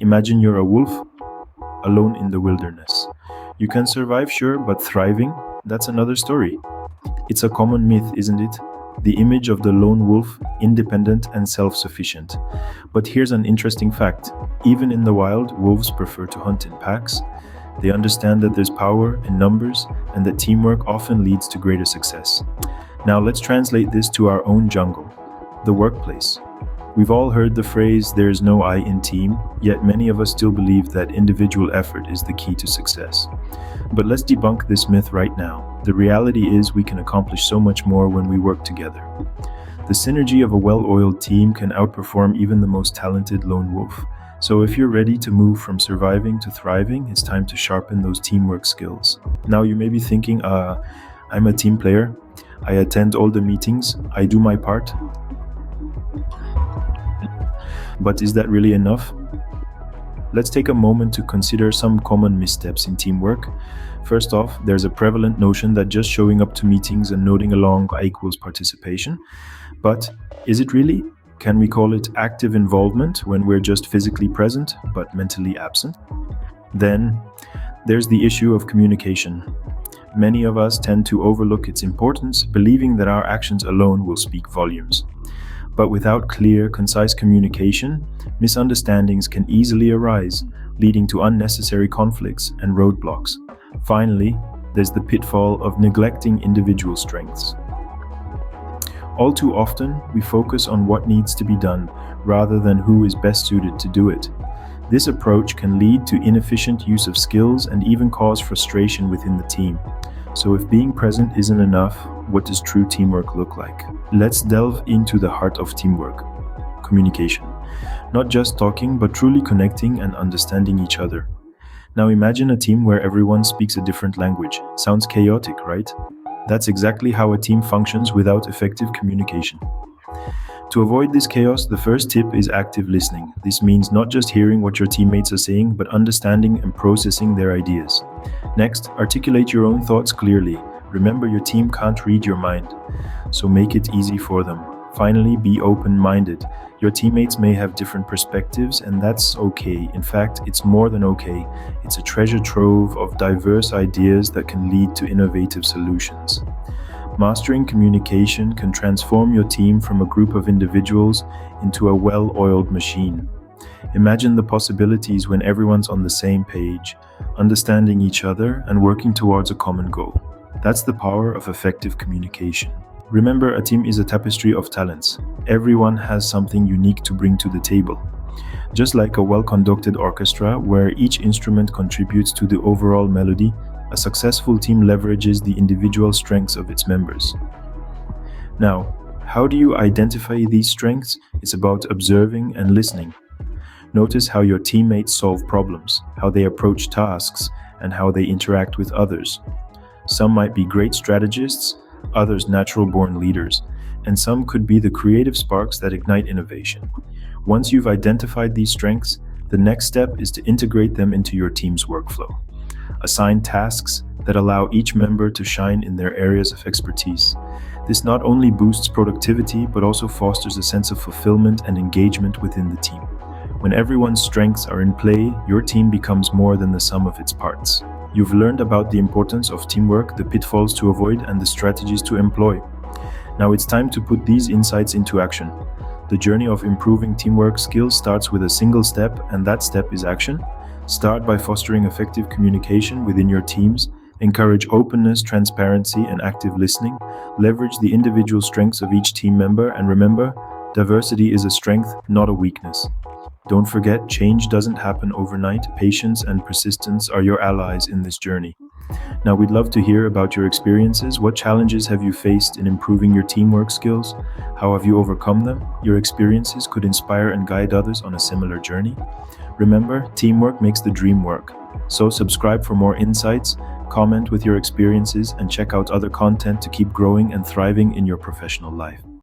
Imagine you're a wolf alone in the wilderness. You can survive, sure, but thriving? That's another story. It's a common myth, isn't it? The image of the lone wolf, independent and self sufficient. But here's an interesting fact: even in the wild, wolves prefer to hunt in packs. They understand that there's power in numbers and that teamwork often leads to greater success. Now let's translate this to our own jungle, the workplace. We've all heard the phrase, there's no I in team, yet many of us still believe that individual effort is the key to success. But let's debunk this myth right now. The reality is we can accomplish so much more when we work together. The synergy of a well-oiled team can outperform even the most talented lone wolf. So if you're ready to move from surviving to thriving, it's time to sharpen those teamwork skills. Now you may be thinking, I'm a team player. I attend all the meetings. I do my part. But is that really enough? Let's take a moment to consider some common missteps in teamwork. First off, there's a prevalent notion that just showing up to meetings and nodding along equals participation. But is it really? Can we call it active involvement when we're just physically present but mentally absent? Then, there's the issue of communication. Many of us tend to overlook its importance, believing that our actions alone will speak volumes. But without clear, concise communication, misunderstandings can easily arise, leading to unnecessary conflicts and roadblocks. Finally, there's the pitfall of neglecting individual strengths. All too often, we focus on what needs to be done rather than who is best suited to do it. This approach can lead to inefficient use of skills and even cause frustration within the team. So if being present isn't enough, what does true teamwork look like? Let's delve into the heart of teamwork: communication. Not just talking, but truly connecting and understanding each other. Now imagine a team where everyone speaks a different language. Sounds chaotic, right? That's exactly how a team functions without effective communication. To avoid this chaos, the first tip is active listening. This means not just hearing what your teammates are saying, but understanding and processing their ideas. Next, articulate your own thoughts clearly. Remember, your team can't read your mind, so make it easy for them. Finally, be open-minded. Your teammates may have different perspectives, and that's okay. In fact, it's more than okay. It's a treasure trove of diverse ideas that can lead to innovative solutions. Mastering communication can transform your team from a group of individuals into a well-oiled machine. Imagine the possibilities when everyone's on the same page, understanding each other and working towards a common goal. That's the power of effective communication. Remember, a team is a tapestry of talents. Everyone has something unique to bring to the table. Just like a well-conducted orchestra where each instrument contributes to the overall melody, a successful team leverages the individual strengths of its members. Now, how do you identify these strengths? It's about observing and listening. Notice how your teammates solve problems, how they approach tasks, and how they interact with others. Some might be great strategists, others natural-born leaders, and some could be the creative sparks that ignite innovation. Once you've identified these strengths, the next step is to integrate them into your team's workflow. Assign tasks that allow each member to shine in their areas of expertise. This not only boosts productivity, but also fosters a sense of fulfillment and engagement within the team. When everyone's strengths are in play, your team becomes more than the sum of its parts. You've learned about the importance of teamwork, the pitfalls to avoid, and the strategies to employ. Now it's time to put these insights into action. The journey of improving teamwork skills starts with a single step, and that step is action. Start by fostering effective communication within your teams. Encourage openness, transparency, and active listening. Leverage the individual strengths of each team member, and remember, diversity is a strength, not a weakness. Don't forget, change doesn't happen overnight. Patience and persistence are your allies in this journey. Now, we'd love to hear about your experiences. What challenges have you faced in improving your teamwork skills? How have you overcome them? Your experiences could inspire and guide others on a similar journey. Remember, teamwork makes the dream work. So subscribe for more insights, comment with your experiences, and check out other content to keep growing and thriving in your professional life.